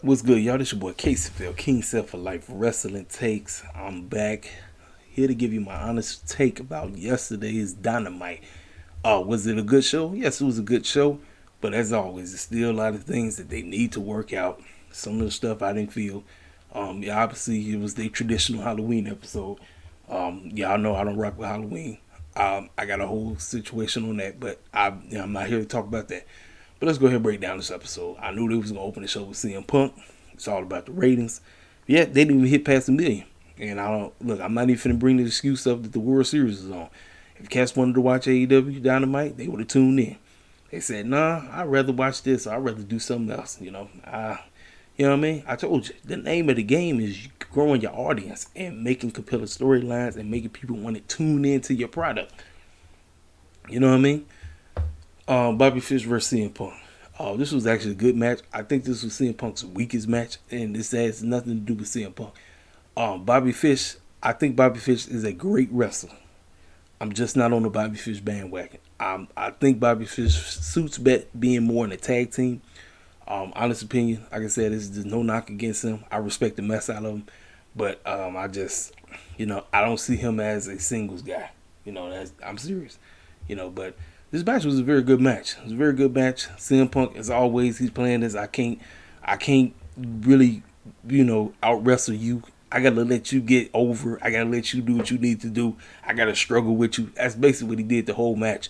What's good, y'all? This your boy Caseyville, King Self for Life Wrestling Takes. I'm back here to give you my honest take about yesterday's Dynamite. Was it a good show? Yes, it was a good show. But as always, there's still a lot of things that they need to work out. Some of the stuff I didn't feel. Yeah, obviously it was the traditional Halloween episode. Y'all know I don't rock with Halloween. I got a whole situation on that, but I'm not here to talk about that. But let's go ahead and break down this episode. I knew they was going to open the show with CM Punk. It's all about the ratings. Yeah, they didn't even hit past 1 million. And I'm not even finna bring the excuse up that the World Series is on. If cats wanted to watch AEW Dynamite, they would have tuned in. They said, nah, I'd rather watch this. Or I'd rather do something else. You know what I mean? I told you, the name of the game is growing your audience and making compelling storylines and making people want to tune into your product. You know what I mean? Bobby Fish versus CM Punk. This was actually a good match. I think this was CM Punk's weakest match, and this has nothing to do with CM Punk. Bobby Fish, I think Bobby Fish is a great wrestler. I'm just not on the Bobby Fish bandwagon. I think Bobby Fish suits being more in a tag team. Honest opinion, like I said, there's no knock against him. I respect the mess out of him, but I just, I don't see him as a singles guy. I'm serious. But this match was a very good match. It was a very good match. CM Punk, as always, he's playing this. I can't really, out wrestle you. I gotta let you get over. I gotta let you do what you need to do. I gotta struggle with you. That's basically what he did the whole match.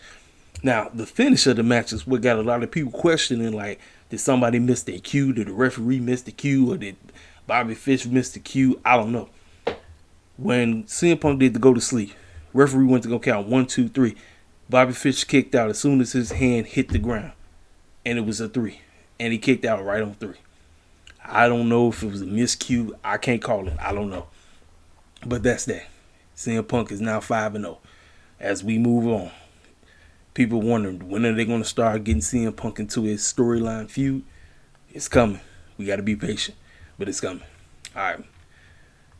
Now, the finish of the match is what got a lot of people questioning, like, did somebody miss their cue? Did the referee miss the cue? Or did Bobby Fish miss the cue? I don't know. When CM Punk did the go to sleep, referee went to go count 1, 2, 3. Bobby Fish kicked out as soon as his hand hit the ground. And it was a 3. And he kicked out right on 3. I don't know if it was a miscue. I can't call it. I don't know. But that's that. CM Punk is now 5-0. As we move on, people wondering, when are they going to start getting CM Punk into his storyline feud? It's coming. We got to be patient. But it's coming. All right.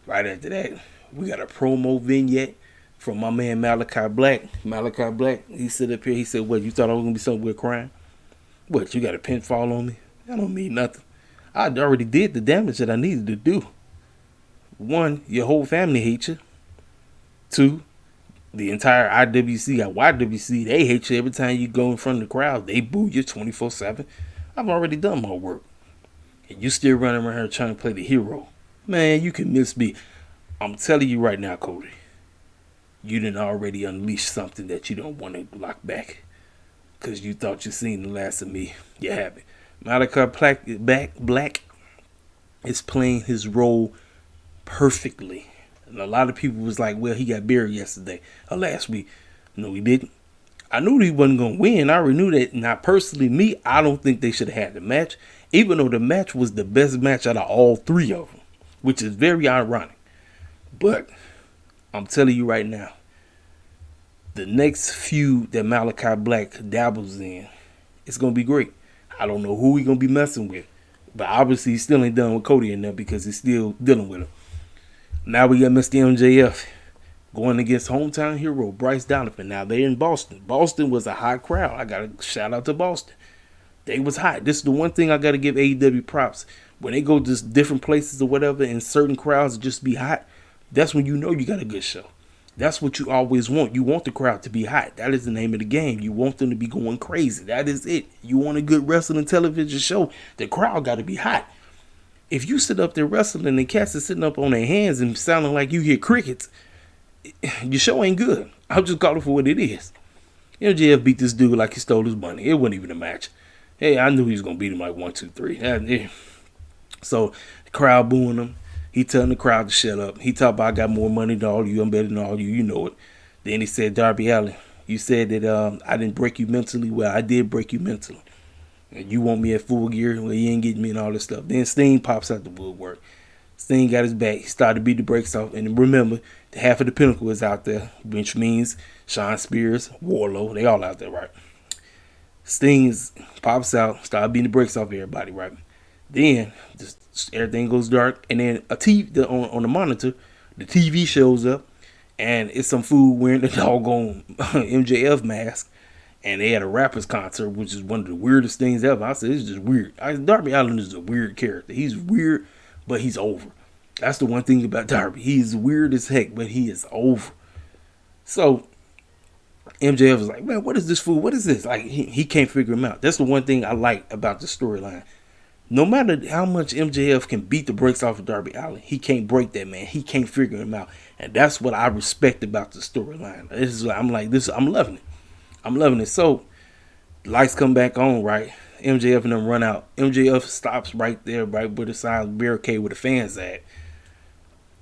Right after that, we got a promo vignette from my man Malachi Black. Malachi Black, he stood up here. He said, what, you thought I was going to be somewhere crying? What, you got a pinfall on me? That don't mean nothing. I already did the damage that I needed to do. 1, your whole family hates you. 2, the entire IWC, YWC, they hate you every time you go in front of the crowd. They boo you 24/7. I've already done my work. And you still running around here trying to play the hero. Man, you can miss me. I'm telling you right now, Cody. You done already unleashed something that you don't want to lock back. Because you thought you seen the last of me. You haven't. Malachi Black is playing his role perfectly. And a lot of people was like, well, he got buried yesterday or last week. No, he didn't. I knew he wasn't going to win. I already knew that. Now, personally, I don't think they should have had the match. Even though the match was the best match out of all 3 of them. Which is very ironic. But I'm telling you right now, the next feud that Malachi Black dabbles in, it's going to be great. I don't know who he's going to be messing with. But obviously, he still ain't done with Cody in there because he's still dealing with him. Now we got Mr. MJF going against hometown hero Bryce Donovan. Now they're in Boston. Boston was a hot crowd. I got to shout out to Boston. They was hot. This is the one thing I got to give AEW props. When they go to different places or whatever and certain crowds just be hot, that's when you know you got a good show. That's what you always want. You want the crowd to be hot. That is the name of the game. You want them to be going crazy. That is it. You want a good wrestling television show, the crowd got to be hot. If you sit up there wrestling and cats are sitting up on their hands and sounding like you hear crickets, your show ain't good. I'll just call it for what it is. MJF beat this dude like he stole his money. It wasn't even a match. Hey, I knew he was going to beat him like 1, 2, 3. So the crowd booing him. He telling the crowd to shut up. He talk about, I got more money than all you. I'm better than all you. You know it. Then he said, Darby Allen, you said that I didn't break you mentally. Well, I did break you mentally. And you want me at full gear. Well, you ain't getting me and all this stuff. Then Sting pops out the woodwork. Sting got his back. He started to beat the brakes off. And remember, the half of the Pinnacle is out there, which means Sean Spears, Warlow, they all out there, right? Sting pops out, started beating the brakes off everybody, right? Then just everything goes dark, and then on the monitor, the TV shows up, and it's some fool wearing the doggone MJF mask, And they had a rappers concert, which is one of the weirdest things ever. I said, it's just weird. Darby Allen is a weird character. He's weird, but he's over. That's the one thing about Darby. He's weird as heck, but he is over. So MJF was like, man, what is this fool? What is this? Like, he can't figure him out. That's the one thing I like about the storyline. No matter how much MJF can beat the brakes off of Darby Allin, he can't break that man. He can't figure him out. And that's what I respect about the storyline. I'm loving it. I'm loving it. So, lights come back on, right? MJF and them run out. MJF stops right there, right where the side barricade where the fans at.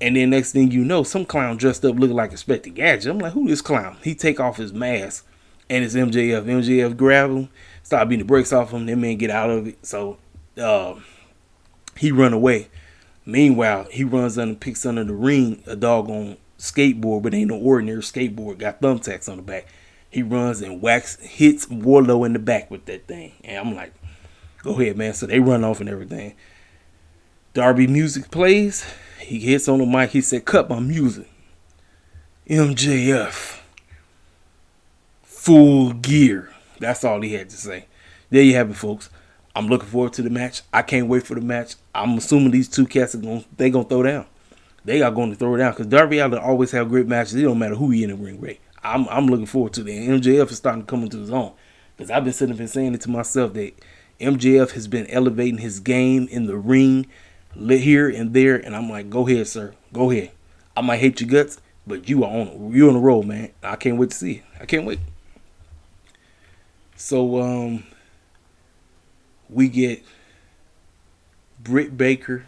And then next thing you know, some clown dressed up looking like Inspector Gadget. I'm like, who this clown? He take off his mask, and it's MJF. MJF grab him, start beating the brakes off him. That man get out of it. So, he run away. Meanwhile, he runs under, picks under the ring a doggone skateboard, but ain't no ordinary skateboard. Got thumbtacks on the back. He runs and hits Warlow in the back with that thing. And I'm like, go ahead, man. So they run off and everything. Darby music plays. He hits on the mic. He said, cut my music. MJF. Full gear. That's all he had to say. There you have it, folks. I'm looking forward to the match. I can't wait for the match. I'm assuming these two cats are going to throw down. They are going to throw it down because Darby Allin always have great matches. It don't matter who he in the ring with. I'm looking forward to that. MJF is starting to come into his own because I've been sitting there saying it to myself that MJF has been elevating his game in the ring here and there, and I'm like, go ahead, sir. Go ahead. I might hate your guts, but you're on the road, man. I can't wait to see it. I can't wait. So, we get Britt Baker,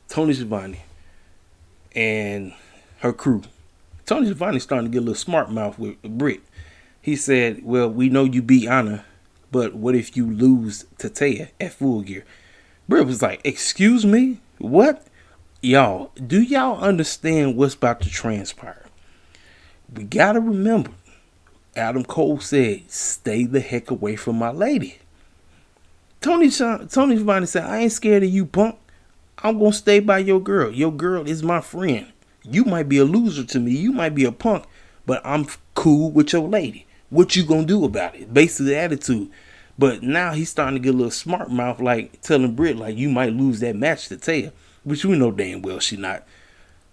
Tony Schiavone, and her crew. Tony Schiavone's starting to get a little smart mouth with Britt. He said, well, we know you beat Anna, but what if you lose to Taya at Full Gear? Britt was like, excuse me? What? Y'all, do y'all understand what's about to transpire? We got to remember, Adam Cole said, stay the heck away from my lady. Tony Schiavone said, I ain't scared of you, punk. I'm going to stay by your girl. Your girl is my friend. You might be a loser to me. You might be a punk, but I'm cool with your lady. What you going to do about it? Basically the attitude. But now he's starting to get a little smart mouth, like telling Britt, like, you might lose that match to Taya, which we know damn well she not.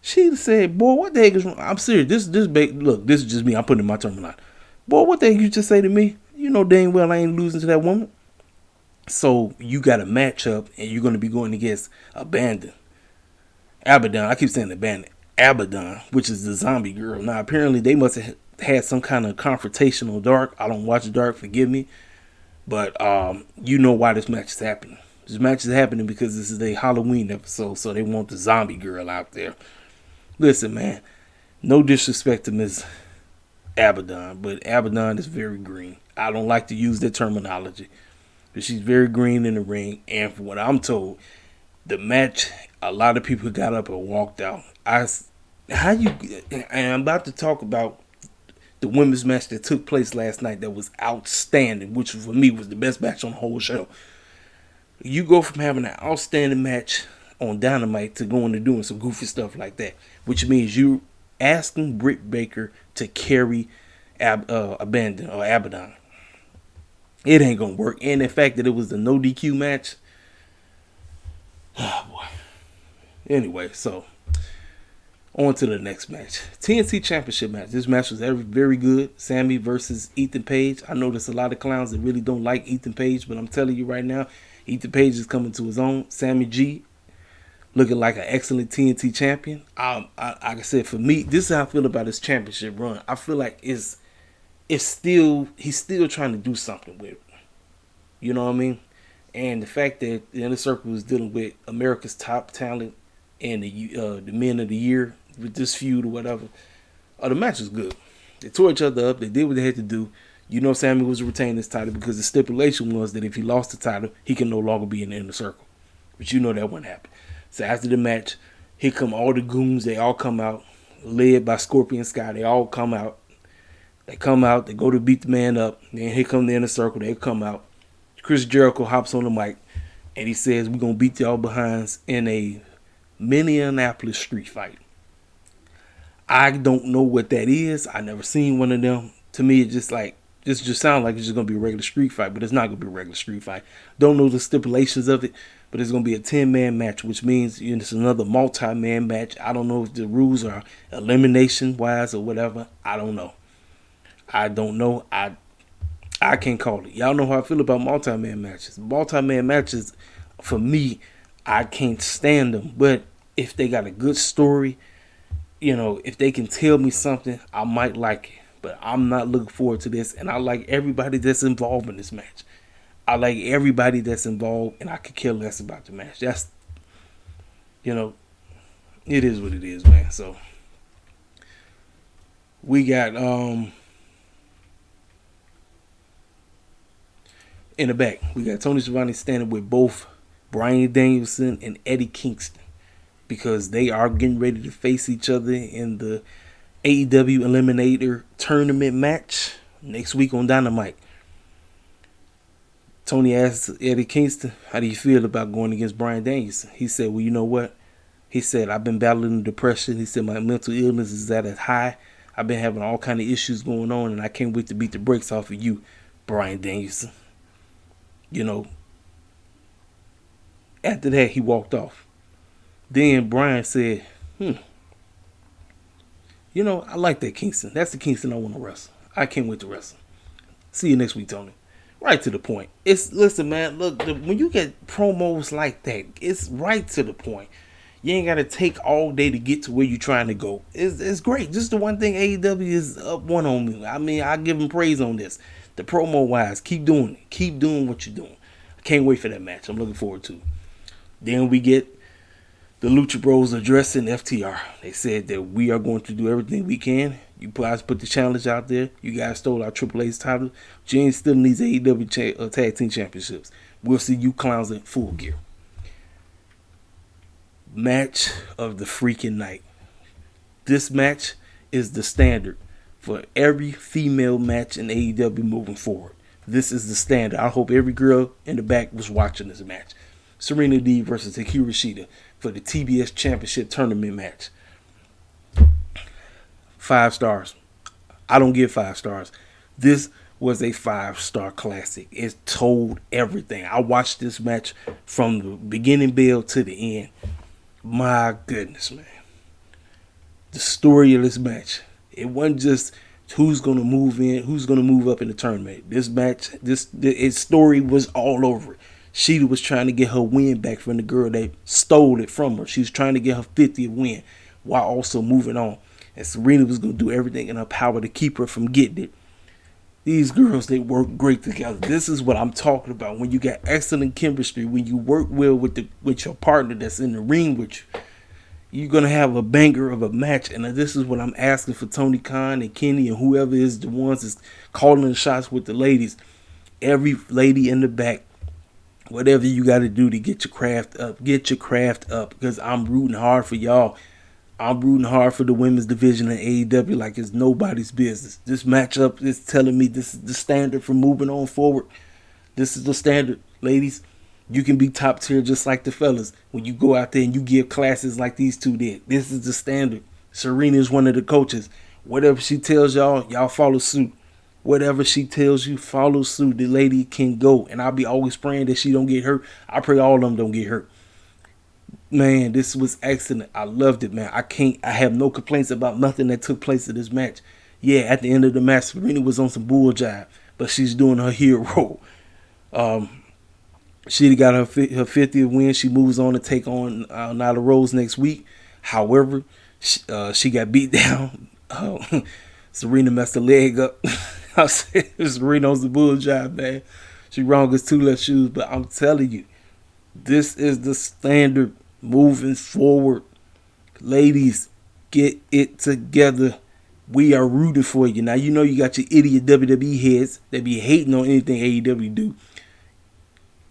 She said, boy, what the heck is wrong? I'm serious. Look, this is just me. I'm putting in my terminology. Boy, what the heck you just say to me? You know damn well I ain't losing to that woman. So you got a matchup, and you're going to be going against Abaddon. I keep saying Abaddon, which is the zombie girl. Now, apparently, they must have had some kind of confrontational dark. I don't watch dark, forgive me. But you know why this match is happening. This match is happening because this is a Halloween episode, so they want the zombie girl out there. Listen, man, no disrespect to Miss Abaddon, but Abaddon is very green. I don't like to use that terminology. But she's very green in the ring, and from what I'm told, the match, a lot of people got up and walked out. And I'm about to talk about the women's match that took place last night that was outstanding, which for me was the best match on the whole show. You go from having an outstanding match on Dynamite to going to doing some goofy stuff like that, which means you asking Britt Baker to carry Abaddon. It ain't gonna work. And the fact that it was the no DQ match. Oh boy. Anyway, so on to the next match. TNT Championship match. This match was very good. Sammy versus Ethan Page. I know there's a lot of clowns that really don't like Ethan Page, but I'm telling you right now, Ethan Page is coming to his own. Sammy G looking like an excellent TNT champion. Like I said, for me, this is how I feel about his championship run. I feel like he's still trying to do something with it. You know what I mean? And the fact that the Inner Circle was dealing with America's top talent and the men of the year with this feud or whatever, the match was good. They tore each other up. They did what they had to do. You know Sammy was retaining his title because the stipulation was that if he lost the title, he can no longer be in the Inner Circle. But you know that wouldn't happen. So after the match, here come all the goons. They all come out, led by Scorpion Sky. They all come out. They come out. They go to beat the man up. Then here come the Inner Circle. They come out. Chris Jericho hops on the mic, and he says, we're going to beat y'all behinds in a Minneapolis street fight. I don't know what that is. I never seen one of them. To me, it's just like This just sounds like it's just going to be a regular street fight, but it's not going to be a regular street fight. Don't know the stipulations of it, but it's going to be a 10-man match, which means it's another multi-man match. I don't know if the rules are elimination-wise or whatever. I don't know. I can't call it. Y'all know how I feel about multi-man matches. Multi-man matches, for me, I can't stand them. But if they got a good story, if they can tell me something, I might like it. But I'm not looking forward to this. And I like everybody that's involved in this match. I like everybody that's involved, and I could care less about the match. That's, it is what it is, man. So, we got, in the back, we got Tony Schiavone standing with both Bryan Danielson and Eddie Kingston, because they are getting ready to face each other in the AEW Eliminator Tournament match next week on Dynamite. Tony asked Eddie Kingston, how do you feel about going against Bryan Danielson? He said, well, you know what? He said, I've been battling depression. He said, my mental illness is at a high. I've been having all kind of issues going on, and I can't wait to beat the brakes off of you, Bryan Danielson. After that, he walked off. Then Bryan said, I like that Kingston. That's the Kingston I want to wrestle. I can't wait to wrestle. See you next week, Tony. Right to the point. Listen, man, look, when you get promos like that, it's right to the point. You ain't got to take all day to get to where you're trying to go. It's great. Just the one thing AEW is up one on me. I mean, I give them praise on this. The promo-wise, keep doing it. Keep doing what you're doing. I can't wait for that match. I'm looking forward to it. Then we get the Lucha Bros addressing FTR. They said that we are going to do everything we can. You guys put the challenge out there. You guys stole our Triple A's title. James still needs AEW Tag Team Championships. We'll see you clowns in full gear. Match of the freaking night. This match is the standard for every female match in AEW moving forward. This is the standard. I hope every girl in the back was watching this match. Serena D versus Hiki Rashida for the TBS Championship Tournament match. 5 stars. I don't give 5 stars. This was a 5-star classic. It told everything. I watched this match from the beginning bell to the end. My goodness, man. The story of this match. It wasn't just who's going to move in, who's going to move up in the tournament. This match, its story was all over it. Sheeta was trying to get her win back from the girl that stole it from her. She was trying to get her 50th win while also moving on. And Serena was going to do everything in her power to keep her from getting it. These girls, they work great together. This is what I'm talking about. When you got excellent chemistry, when you work well with your partner that's in the ring with you, you're going to have a banger of a match. And this is what I'm asking for Tony Khan and Kenny and whoever is the ones that's calling the shots with the ladies. Every lady in the back, whatever you got to do to get your craft up, because I'm rooting hard for y'all. I'm rooting hard for the women's division in AEW like it's nobody's business. This matchup is telling me this is the standard for moving on forward. This is the standard, ladies. You can be top tier just like the fellas when you go out there and you give classes like these two did. This is the standard. Serena is one of the coaches. Whatever she tells y'all, y'all follow suit. Whatever she tells you, follow suit. The lady can go. And I'll be always praying that she don't get hurt. I pray all of them don't get hurt. Man, this was excellent. I loved it, man. I have no complaints about nothing that took place in this match. Yeah, at the end of the match, Serena was on some bull jive, but she's doing her heel role. She got her 50th win. She moves on to take on Nyla Rose next week. However, she got beat down. Serena messed her leg up. I said Serena on the bull jive, man. She wrong as 2 left shoes, but I'm telling you, this is the standard moving forward. Ladies, get it together. We are rooting for you. Now, you know you got your idiot WWE heads that be hating on anything AEW do.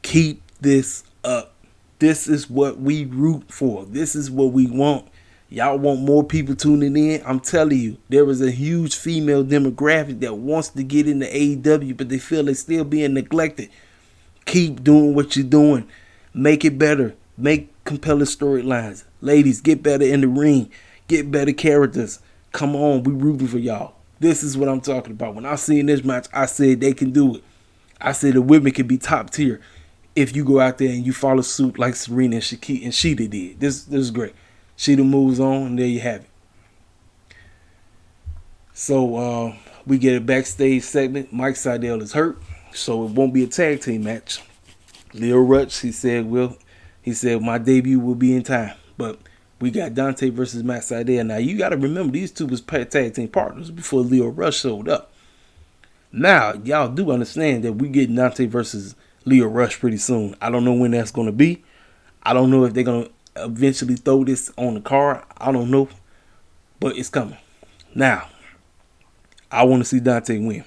Keep this up. This is what we root for. This is what we want. Y'all want more people tuning in? I'm telling you, there is a huge female demographic that wants to get into AEW, but they feel they're still being neglected. Keep doing what you're doing. Make it better. Make compelling storylines. Ladies, get better in the ring. Get better characters. Come on, we rooting for y'all. This is what I'm talking about. When I seen this match, I said they can do it. I said the women can be top tier if you go out there and you follow suit like Serena and Rashida did. This is great. Rashida moves on, and there you have it. So we get a backstage segment. Mike Sydal is hurt, so it won't be a tag team match. Leo Rush, he said my debut will be in time. But we got Dante versus Matt Sydal. Now you got to remember these two was tag team partners before Leo Rush showed up. Now y'all do understand that we get Dante versus Leo Rush pretty soon. I don't know when that's going to be. I don't know if they're going to eventually throw this on the card. I don't know, but it's coming. Now, I want to see Dante win.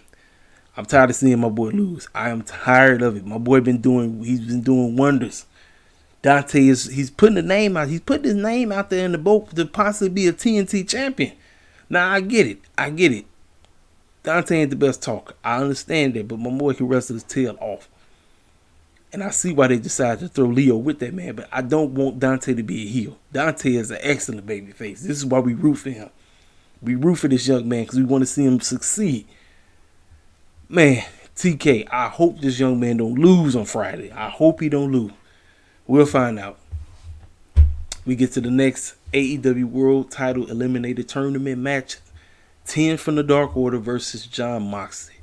I'm tired of seeing my boy lose. I am tired of it. My boy he's been doing wonders. Dante he's putting the name out. He's putting his name out there in the boat to possibly be a TNT champion. Now I get it. Dante ain't the best talker. I understand that, but my boy can wrestle his tail off. And I see why they decided to throw Leo with that man, but I don't want Dante to be a heel. Dante is an excellent babyface. This is why we root for him. We root for this young man because we want to see him succeed. Man, TK, I hope this young man don't lose on Friday. I hope he don't lose. We'll find out. We get to the next AEW World Title Eliminator Tournament match. 10 from the Dark Order versus Jon Moxley.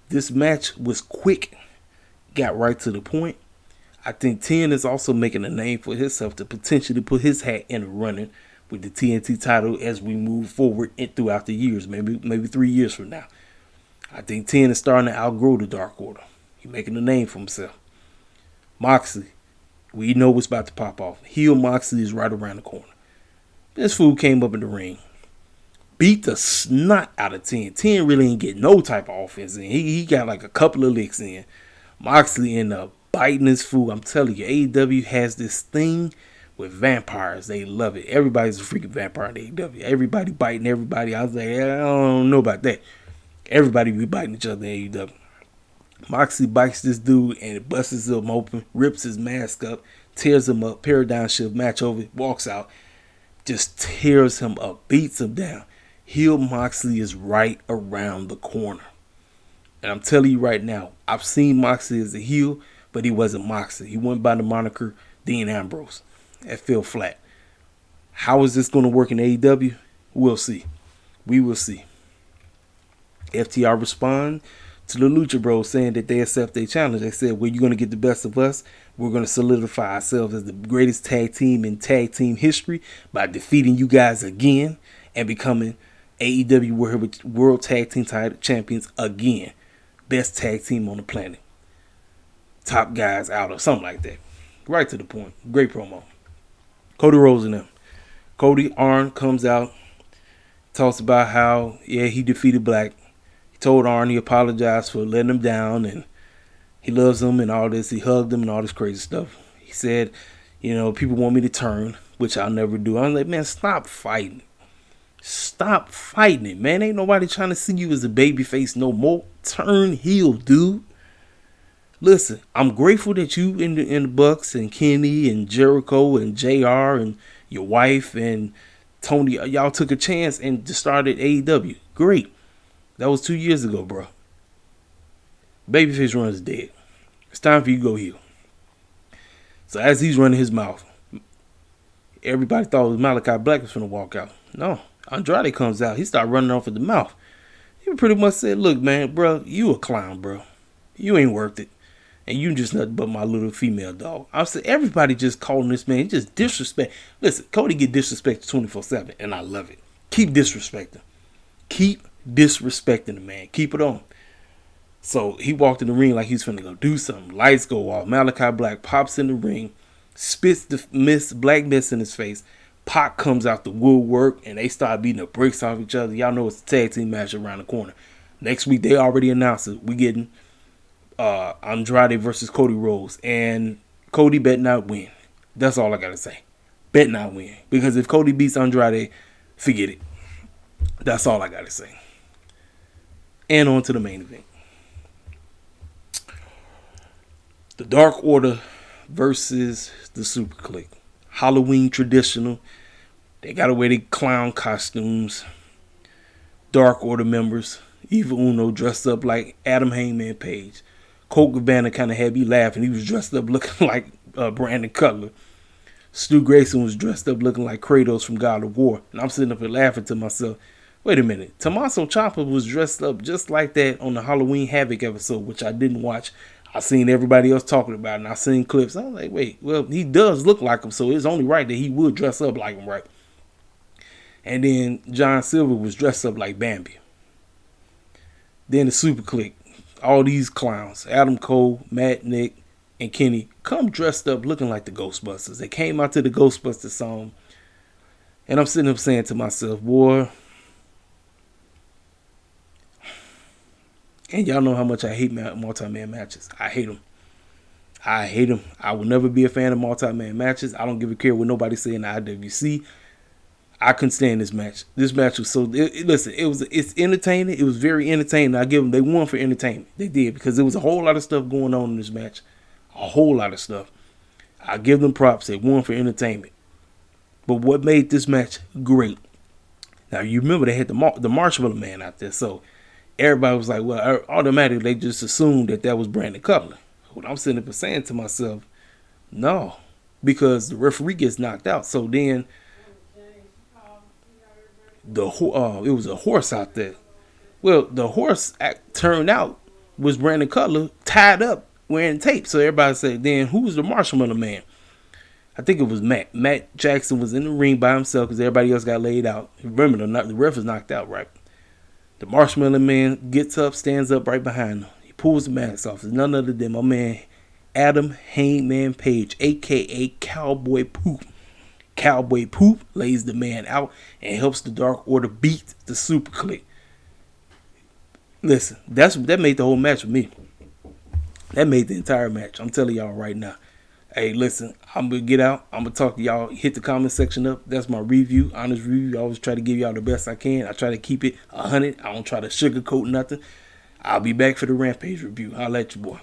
This match was quick. Got right to the point. I think 10 is also making a name for himself to potentially put his hat in the running with the TNT title as we move forward throughout the years, maybe 3 years from now. I think 10 is starting to outgrow the Dark Order. He's making a name for himself. Moxley, we know what's about to pop off. Heel Moxley is right around the corner. This fool came up in the ring, beat the snot out of 10. 10 really ain't get no type of offense in. He got like a couple of licks in. Moxley ended up biting his fool. I'm telling you, AEW has this thing with vampires. They love it. Everybody's a freaking vampire in AEW. Everybody biting everybody. I was like, I don't know about that. Everybody be biting each other in AEW. Moxley bites this dude and it busts him open, rips his mask up, tears him up, paradigm shift, match over, walks out, just tears him up, beats him down. Heel Moxley is right around the corner. And I'm telling you right now, I've seen Moxley as a heel, but he wasn't Moxley. He went by the moniker Dean Ambrose. That fell flat. How is this going to work in AEW? We'll see. We will see. FTR respond to the Lucha Bros saying that they accept their challenge. They said, well, you're going to get the best of us. We're going to solidify ourselves as the greatest tag team in tag team history by defeating you guys again and becoming AEW World Tag Team Champions again. Best tag team on the planet. Top guys out or something like that. Right to the point. Great promo. Cody Rhodes and them. Cody Arn comes out, talks about how, he defeated Black. He told Arn he apologized for letting him down and he loves him and all this. He hugged him and all this crazy stuff. He said, people want me to turn, which I'll never do. I'm like, man, stop fighting. Stop fighting it, man. Ain't nobody trying to see you as a babyface no more. Turn heel, dude. Listen, I'm grateful that you in the Bucks and Kenny and Jericho and JR and your wife and Tony, y'all took a chance and just started AEW. Great. That was 2 years ago, bro. Babyface run is dead. It's time for you to go heel. So as he's running his mouth, everybody thought it was Malachi Black was going to walk out. No. Andrade comes out. He started running off at the mouth. He pretty much said, look, man, bro, you a clown, bro. You ain't worth it. And you just nothing but my little female dog. I said, everybody just calling this man. He just disrespect. Listen, Cody get disrespected 24/7, and I love it. Keep disrespecting. Keep disrespecting the man. Keep it on. So he walked in the ring like he's finna go do something. Lights go off. Malachi Black pops in the ring, spits the black mist in his face. Pac comes out the woodwork, and they start beating the bricks off each other. Y'all know it's a tag team match around the corner. Next week, they already announced it. We getting Andrade versus Cody Rhodes, and Cody bet not win. That's all I gotta say. Bet not win, because if Cody beats Andrade, forget it. That's all I gotta say. And on to the main event. The Dark Order versus the Super Clique. Halloween traditional. They got to wear their clown costumes. Dark Order members. Evil Uno dressed up like Adam Hangman Page. Colt Cabana kind of had me laughing. He was dressed up looking like Brandon Cutler. Stu Grayson was dressed up looking like Kratos from God of War. And I'm sitting up here laughing to myself. Wait a minute. Tommaso Ciampa was dressed up just like that on the Halloween Havoc episode, which I didn't watch. I seen everybody else talking about it, and I seen clips. I was like, wait, well, he does look like him, so it's only right that he would dress up like him, right? And then John Silver was dressed up like Bambi. Then the Super Clique, all these clowns, Adam Cole, Matt, Nick, and Kenny, come dressed up looking like the Ghostbusters. They came out to the Ghostbusters song, and I'm sitting up saying to myself, boy, and y'all know how much I hate multi-man matches. I hate them. I will never be a fan of multi-man matches. I don't give a care what nobody say in the IWC. I couldn't stand this match. This match was so... it's entertaining. It was very entertaining. I give them... They won for entertainment. They did, because there was a whole lot of stuff going on in this match. A whole lot of stuff. I give them props. They won for entertainment. But what made this match great? Now, you remember they had the Marshmallow Man out there, so everybody was like, well, automatically they just assumed that was Brandon Cutler. What I'm sitting up and saying to myself, no, because the referee gets knocked out. So then it was a horse out there. Well, the horse turned out was Brandon Cutler tied up wearing tape. So everybody said, then who's the Marshmallow Man? I think it was Matt. Matt Jackson was in the ring by himself because everybody else got laid out. Remember, the ref was knocked out, right? The Marshmallow Man gets up, stands up right behind him. He pulls the mask off. It's none other than my man, Adam Hangman Page, a.k.a. Cowboy Poop. Cowboy Poop lays the man out and helps the Dark Order beat the Super Clique. Listen, that made the whole match for me. That made the entire match. I'm telling y'all right now. Hey, listen, I'm going to get out. I'm going to talk to y'all. Hit the comment section up. That's my review, honest review. I always try to give y'all the best I can. I try to keep it 100. I don't try to sugarcoat nothing. I'll be back for the Rampage review. I'll let you, boy.